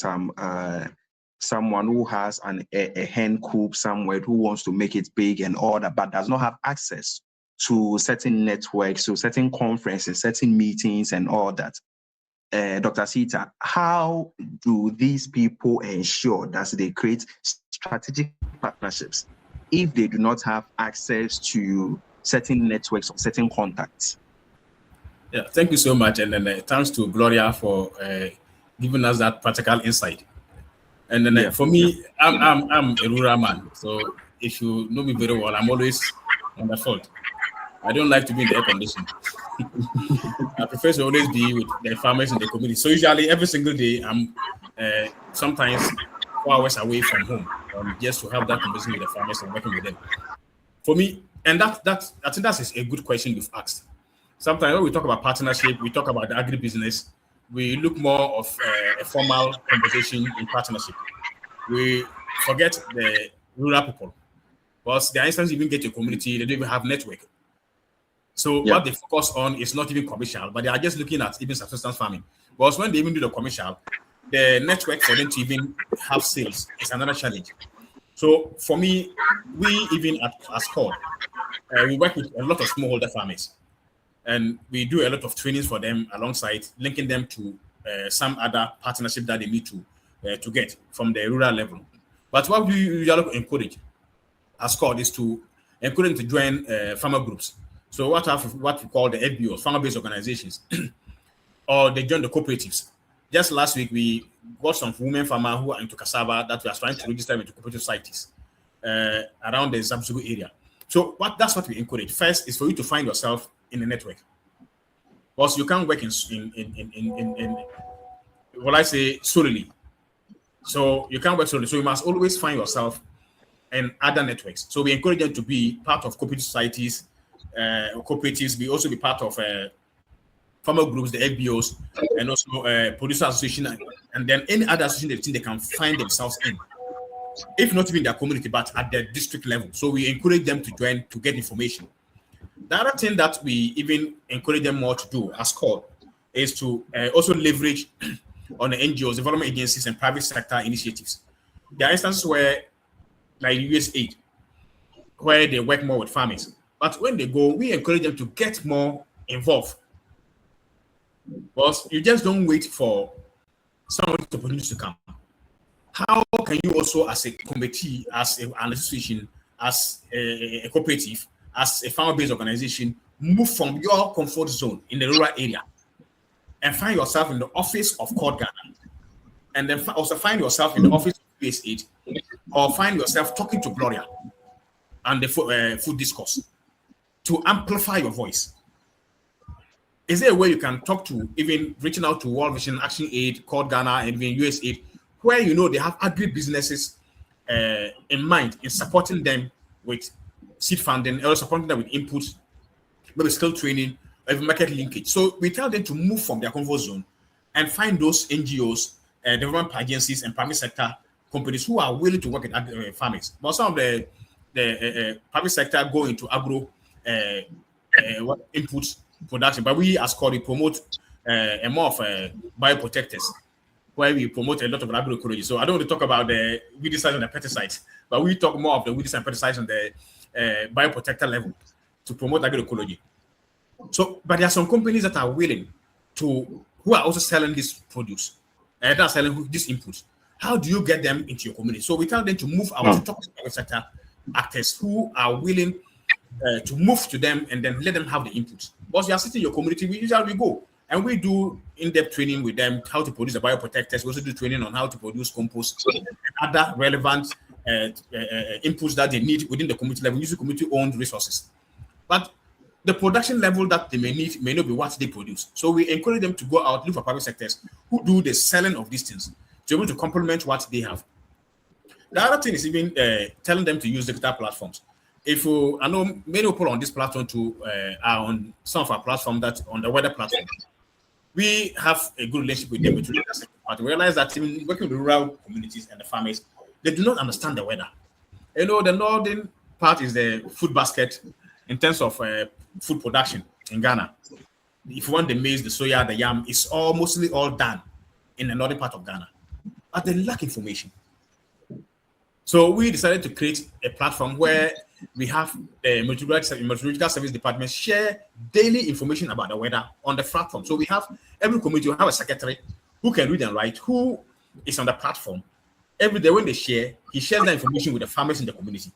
someone who has a hen coop somewhere who wants to make it big and all that, but does not have access to certain networks, to certain conferences, certain meetings and all that. Dr. Siita, how do these people ensure that they create strategic partnerships if they do not have access to certain networks or certain contacts? Yeah, thank you so much, and then thanks to Gloria for giving us that practical insight. And then for me, I'm a rural man, so if you know me very well, I'm always on the fault. I don't like to be in the air condition. I prefer to always be with the farmers in the community. So usually every single day, I'm sometimes 4 hours away from home, just to have that conversation with the farmers and working with them. For me, and I think that's a good question you've asked. Sometimes when we talk about partnership, we talk about the agribusiness, we look more of a formal conversation in partnership. We forget the rural people. Because the instance you even get to a community, they don't even have network. So what they focus on is not even commercial, but they are just looking at even subsistence farming. Because when they even do the commercial, the network for them to even have sales is another challenge. So for me, we even as CORE, we work with a lot of smallholder farmers. And we do a lot of trainings for them alongside linking them to some other partnership that they need to get from the rural level. But what we usually encourage as called is to encourage them to join farmer groups. So what we call the FBOs, farmer-based organizations, or they join the cooperatives. Just last week, we got some women farmers who are into cassava that we are trying to register into cooperative societies around the SWK area. So that's what we encourage. First is for you to find yourself in a network. Because you can't work in what I say, solely. So you can't work solely. So you must always find yourself in other networks. So we encourage them to be part of cooperative societies, cooperatives. We also be part of farmer groups, the FBOs, and also producer association, and then any other association they can find themselves in. If not even their community, but at the district level. So we encourage them to join to get information. The other thing that we even encourage them more to do as called is to also leverage on the NGOs, development agencies, and private sector initiatives. There are instances where, like USAID, where they work more with farmers. But when they go, we encourage them to get more involved. Because you just don't wait for someone to produce to come. How can you also, as a committee, as an association, as a cooperative, as a farmer-based organization, move from your comfort zone in the rural area and find yourself in the office of Ghana, and then also find yourself in the office of USAID, or find yourself talking to Gloria and the food discourse to amplify your voice? Is there a way you can talk to, even reaching out to World Vision, Action Aid, Ghana, and even USAID, where you know they have agribusinesses in mind in supporting them with seed funding, or supporting them with inputs, maybe skill training, or even market linkage? So we tell them to move from their comfort zone and find those NGOs, development agencies, and private sector companies who are willing to work with farmers. But some of the private sector go into agro inputs production, but we as called promote more of bioprotectors, where we promote a lot of agroecology. So I don't want to talk about the weedicides and the pesticides, but we talk more of the weedicides and pesticides on the bioprotector level to promote agroecology. So, but there are some companies that are willing to, who are also selling this produce, that are selling these inputs. How do you get them into your community? So we tell them to move out to talk to private sector actors who are willing to move to them and then let them have the inputs. Because you are sitting in your community, we usually go and we do in-depth training with them, how to produce the bioprotectors. We also do training on how to produce compost and other relevant inputs that they need within the community level, using community-owned resources. But the production level that they may need may not be what they produce. So we encourage them to go out, look for private sectors who do the selling of these things to be able to complement what they have. The other thing is even telling them to use digital platforms. I know many people on this platform are on some of our platforms that on the weather platform. We have a good relationship with them, but we realize that even working with rural communities and the farmers, they do not understand the weather. You know, the northern part is the food basket in terms of food production in Ghana. If you want the maize, the soya, the yam, it's mostly all done in the northern part of Ghana. But they lack information. So we decided to create a platform where we have the meteorological service department share daily information about the weather on the platform. So we have every community will have a secretary who can read and write, who is on the platform. Every day when they share, he shares the information with the farmers in the community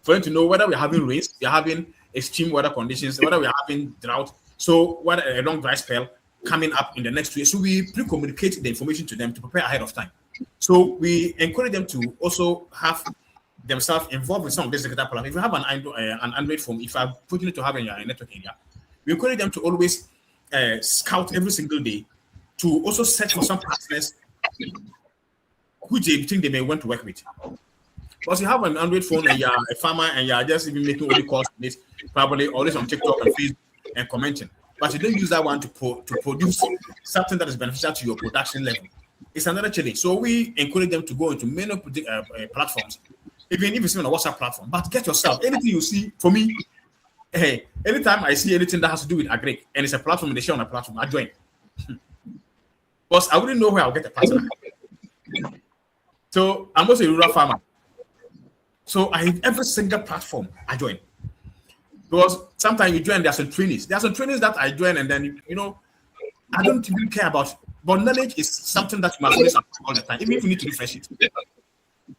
for them to know whether we're having rains, we're having extreme weather conditions, whether we're having drought. So whether a long dry spell coming up in the next 2 years. So we pre-communicate the information to them to prepare ahead of time. So we encourage them to also have themselves involved with some of this digital platform. If you have an Android phone, if I'm putting it to have in your network area, we encourage them to always scout every single day to also search for some partners which they think they may want to work with. Because you have an Android phone and you're a farmer and you're just even making only calls on it, probably always on TikTok and Facebook and commenting. But you don't use that one to produce something that is beneficial to your production level. It's another challenge. So we encourage them to go into many platforms, even if it's on a WhatsApp platform. But get yourself anything you see. For me, hey, anytime I see anything that has to do with agri and it's a platform and they share on a platform, I join. Because I wouldn't know where I'll get a partner. So I'm also a rural farmer. So every single platform I join. Because sometimes you join, there are some trainings. There are some trainings that I join, and then I don't even care about. But knowledge is something that you must always have all the time, even if you need to refresh it.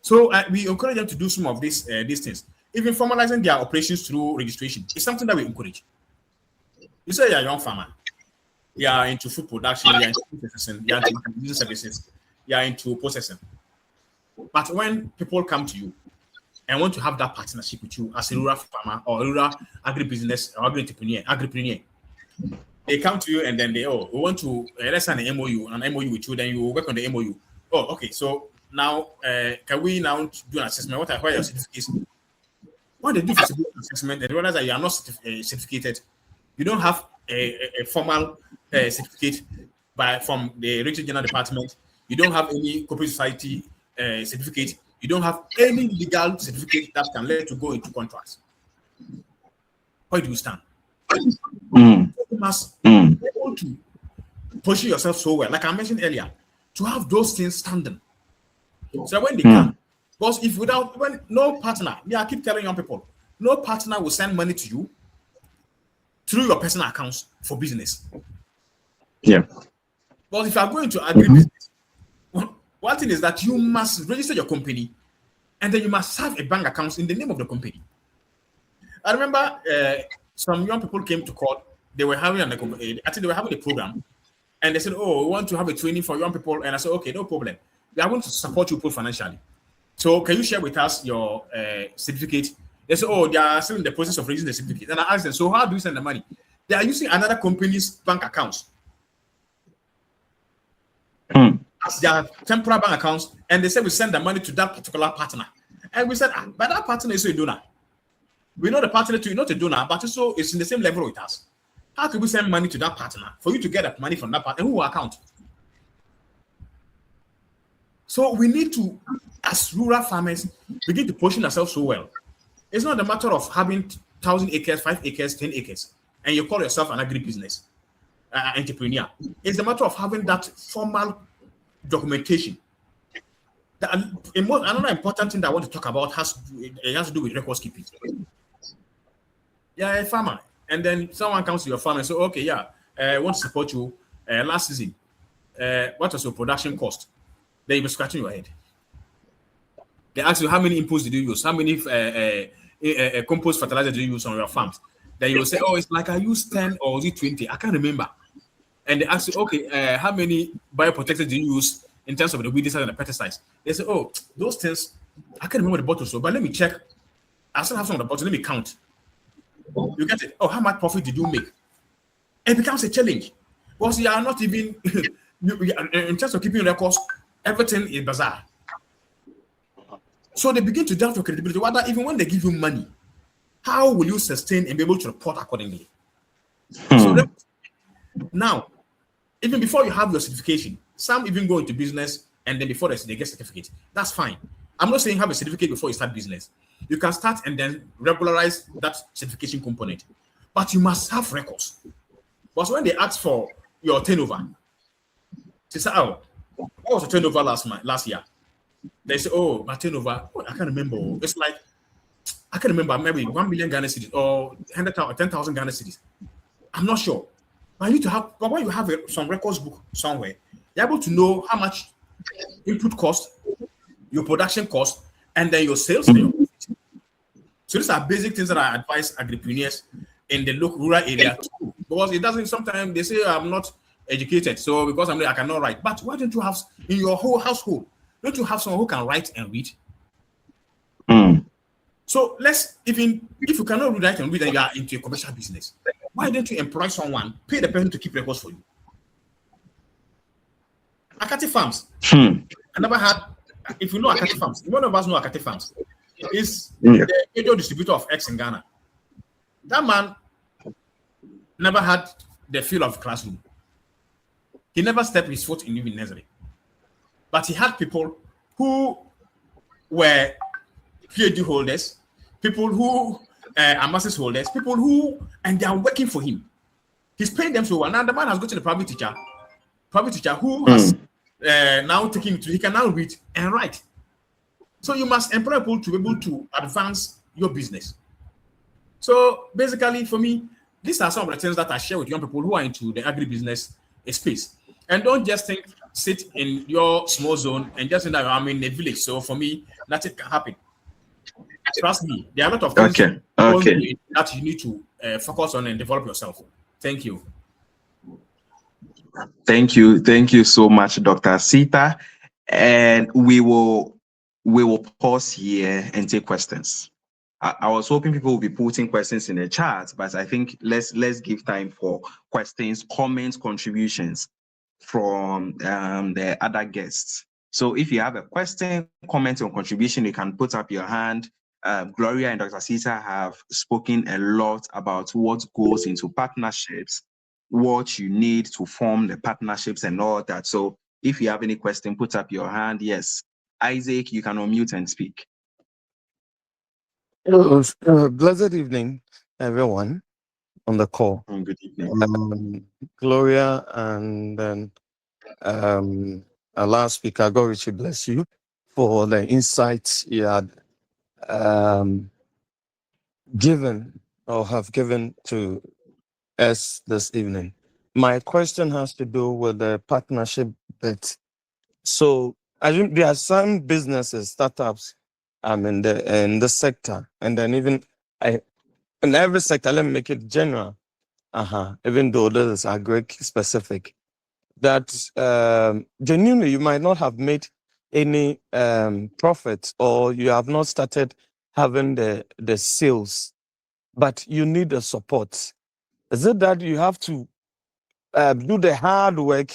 So we encourage them to do some of these things. Even formalizing their operations through registration is something that we encourage. You say you're a young farmer, you're into food production, you're into processing, you're into business services, you're into processing. But when people come to you and want to have that partnership with you as a rural farmer or rural agribusiness or agripreneur, they come to you and then we want to let's sign an MOU with you, then you work on the MOU. Oh, okay. So now can we now do an assessment? What are your certificates? When they do feasibility assessment, they realize that you are not certificated. You don't have a formal certificate from the regional department. You don't have any corporate society certificate. You don't have any legal certificate that can let you go into contracts. Where do you stand? You must be able to position yourself so well, like I mentioned earlier, to have those things standing. So when they can, because when no partner, I keep telling young people, no partner will send money to you through your personal accounts for business. Yeah. But if you are going to agribusiness, one thing is that you must register your company and then you must have a bank account in the name of the company. I remember some young people came to court. They were having I think they were having a program, and they said, "Oh, we want to have a training for young people." And I said, "Okay, no problem. We are going to support you people financially. So can you share with us your certificate?" They said, "Oh, they are still in the process of raising the certificate." And I asked them, "So how do you send the money?" They are using another company's bank accounts as their temporary bank accounts, and they said we send the money to that particular partner. And we said, but that partner is a donor. We know the partner too, not a donor, but also it's in the same level with us. How can we send money to that partner for you to get that money from that partner? Who will account? So we need to, as rural farmers, begin to position ourselves so well. It's not a matter of having 1,000 acres, 5 acres, 10 acres, and you call yourself an agribusiness entrepreneur. It's a matter of having that formal documentation. Another important thing that I want to talk about has to do with records keeping. Yeah, a farmer, and then someone comes to your farm and says, "Okay, yeah, I want to support you. Last season, what was your production cost?" Then you'll be scratching your head. They ask you how many inputs did you use, how many compost fertilizer did you use on your farms. Then you will say, "Oh, it's like I used 10 or was it 20? I can't remember." And they ask you, "Okay, how many bioprotectors did you use in terms of the weedicides and the pesticides?" They say, "Oh, those things, I can't remember the bottles, but let me check. I still have some of the bottles. Let me count." You get it? "Oh, how much profit did you make?" It becomes a challenge because you are not even in terms of keeping records. Everything is bizarre. So they begin to doubt your credibility. Whether even when they give you money, how will you sustain and be able to report accordingly? So now, even before you have your certification, some even go into business and then before they get certificate. That's fine. I'm not saying have a certificate before you start business. You can start and then regularize that certification component, but you must have records. But when they ask for your turnover, they say, "Oh, what was the turnover last year?" They say, "Oh, my turnover, I can't remember. It's like, I can't remember, maybe 1 million Ghana cedis or 100,000, 10,000 Ghana cedis. I'm not sure." But when you have some records book somewhere, you're able to know how much input cost, your production cost, and then your sales. So these are basic things that I advise agripreneurs in the local rural area too. Because it doesn't, sometimes they say I'm not educated, so because I cannot write. But why don't you have in your whole household, don't you have someone who can write and read? So even if you cannot write and read and you are into a commercial business, why don't you employ someone, pay the person to keep records for you? Akati Farms. I never had, if you know Akati Farms, one of us know Akati Farms. Is the major distributor of eggs in Ghana. That man never had the feel of classroom. He never stepped his foot in even nursery. But he had people who were PhD holders, people who are master's holders, people who, and they are working for him. He's paying them so well. Now the man has got to the private teacher who has now taken he can now read and write. So you must employ people to be able to advance your business. So basically, for me, these are some of the things that I share with young people who are into the agribusiness space. And don't just think sit in your small zone and just know that I'm in a village. So for me, nothing can happen. Trust me, there are a lot of things that you need to focus on and develop yourself. Thank you. Thank you so much, Dr. Siita. And we will pause here and take questions. I was hoping people will be putting questions in the chat, but I think let's give time for questions, comments, contributions from the other guests. So if you have a question, comment, or contribution, you can put up your hand. Gloria and Dr. Siita have spoken a lot about what goes into partnerships, what you need to form the partnerships and all that. So if you have any question, put up your hand. Yes. Isaac, you can unmute and speak. Blessed evening, everyone on the call. Good evening. Gloria and then our last speaker, God richly bless you for the insights you had given or have given to us this evening. My question has to do with the partnership bit. So I think there are some businesses, startups, in the sector, and then even in every sector. Let me make it general. Even though this is agri specific, that genuinely you might not have made any profit, or you have not started having the sales, but you need the support. Is it that you have to do the hard work,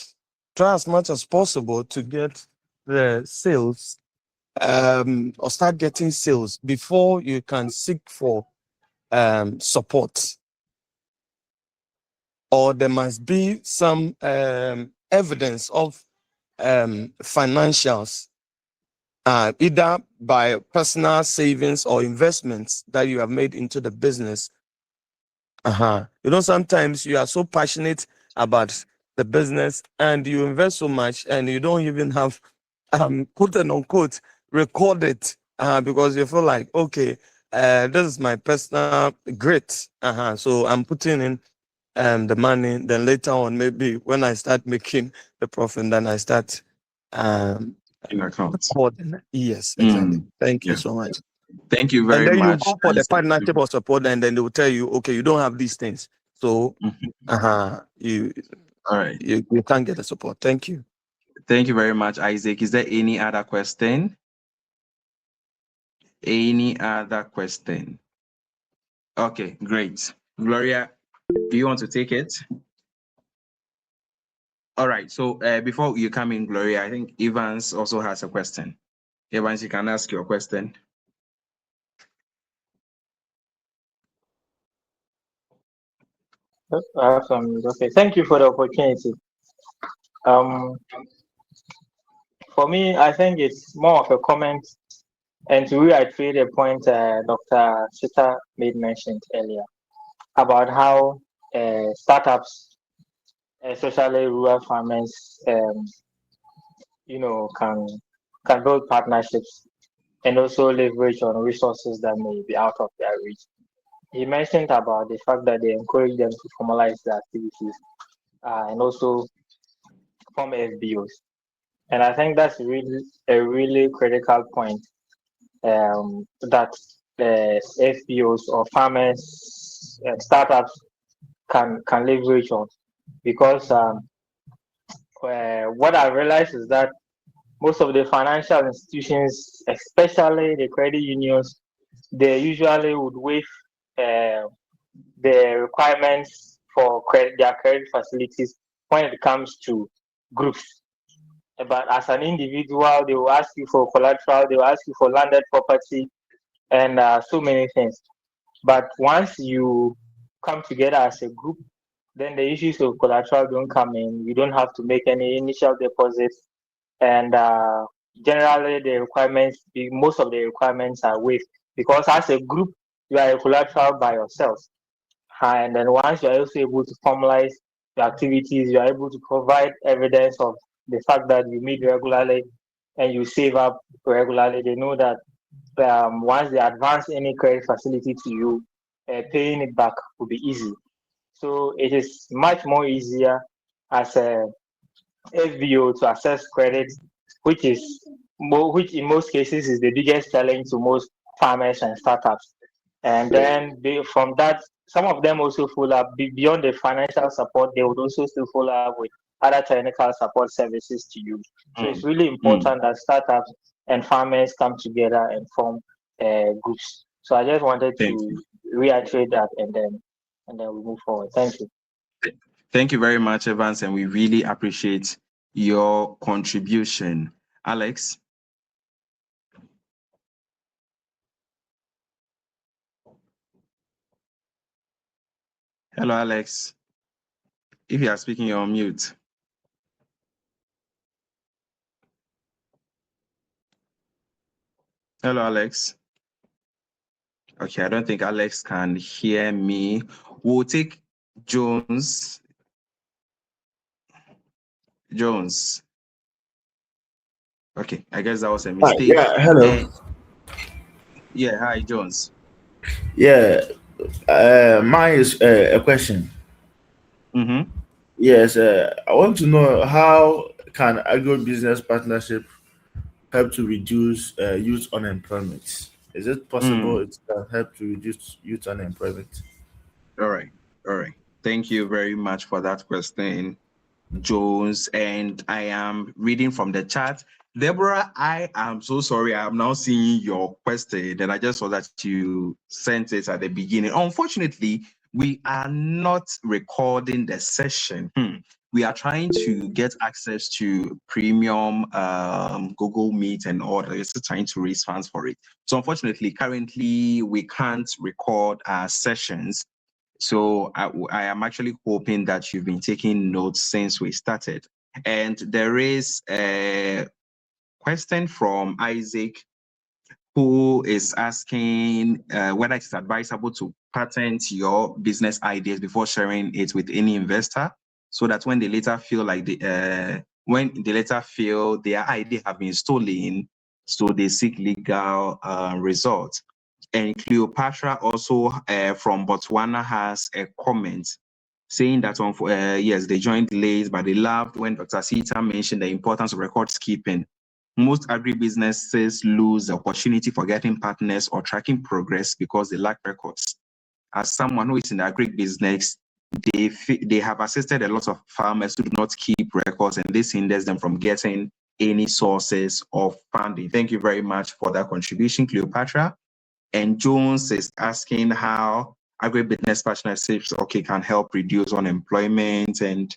try as much as possible to get the sales, or start getting sales before you can seek for support? Or there must be some evidence of financials, either by personal savings or investments that you have made into the business. Sometimes you are so passionate about the business and you invest so much and you don't even have quote and unquote record it because you feel like, okay, this is my personal grit, so I'm putting in the money. Then later on, maybe when I start making the profit, then I start in accounts. Yes, exactly. Thank you so much. Thank you very much. And then you go for the partnership or support, and then they will tell you, okay, you don't have these things, so you can't get the support. Thank you. Thank you very much, Isaac. Is there any other question? Any other question? Okay, great. Gloria, do you want to take it? All right. So before you come in, Gloria, I think Evans also has a question. Evans, you can ask your question. Awesome. Okay. Thank you for the opportunity. For me, I think it's more of a comment and to reiterate a point Dr. Siita made mentioned earlier about how startups, especially rural farmers, can build partnerships and also leverage on resources that may be out of their reach. He mentioned about the fact that they encourage them to formalize their activities and also form FBOs. And I think that's a really critical point that FBOs or farmers and startups can leverage on, because what I realized is that most of the financial institutions, especially the credit unions, they usually would waive the requirements for their credit facilities when it comes to groups. But as an individual, they will ask you for collateral, they will ask you for landed property, and so many things. But once you come together as a group, then the issues of collateral don't come in. You don't have to make any initial deposits, and generally the requirements, most of the requirements are waived, because as a group, you are a collateral by yourself. And then once you are also able to formalize your activities, you are able to provide evidence of the fact that you meet regularly and you save up regularly. They know that once they advance any credit facility to you, paying it back will be easy. So it is much more easier as a FBO to access credit, which in most cases is the biggest challenge to most farmers and startups. And then from that, some of them also follow up beyond the financial support. They would also still follow up with other technical support services to you. So it's really important that startups and farmers come together and form groups. So I just wanted to reiterate that, and then we move forward. Thank you. Thank you very much, Evans, and we really appreciate your contribution. Alex? Hello, Alex. If you are speaking, you're on mute. Hello, Alex. Okay, I don't think Alex can hear me. We'll take Jones. Jones. Okay, I guess that was a mistake. Yeah, hello. Yeah, hi, Jones. Yeah, mine is a question. Mm-hmm. Yes, I want to know how can agribusiness partnership help to reduce youth unemployment? Is it possible it can help to reduce youth unemployment? All right. Thank you very much for that question, Jones. And I am reading from the chat. Deborah, I am so sorry. I am now seeing your question, and I just saw that you sent it at the beginning. Unfortunately, we are not recording the session. We are trying to get access to premium Google Meet and all that. We're still trying to raise funds for it. So unfortunately, currently, we can't record our sessions. So I am actually hoping that you've been taking notes since we started. And there is a question from Isaac, who is asking whether it's advisable to patent your business ideas before sharing it with any investor, so that when they later feel like their idea have been stolen, so they seek legal results. And Cleopatra also from Botswana has a comment saying that yes, they joined late, but they loved when Dr. Siita mentioned the importance of records keeping. Most agribusinesses lose the opportunity for getting partners or tracking progress because they lack records. As someone who is in the agribusiness, they have assisted a lot of farmers who do not keep records, and this hinders them from getting any sources of funding. Thank you very much for that contribution, Cleopatra. And Jones is asking how agribusiness partnerships can help reduce unemployment. And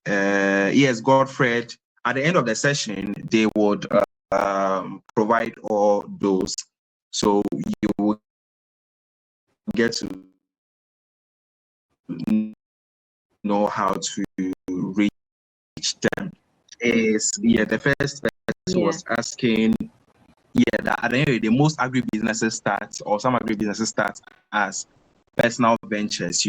yes, Godfred, at the end of the session, they would provide all those. So you will get to know how to reach them. The first person was asking, that at the end of the day, most agribusinesses start, or some agribusinesses start as personal ventures,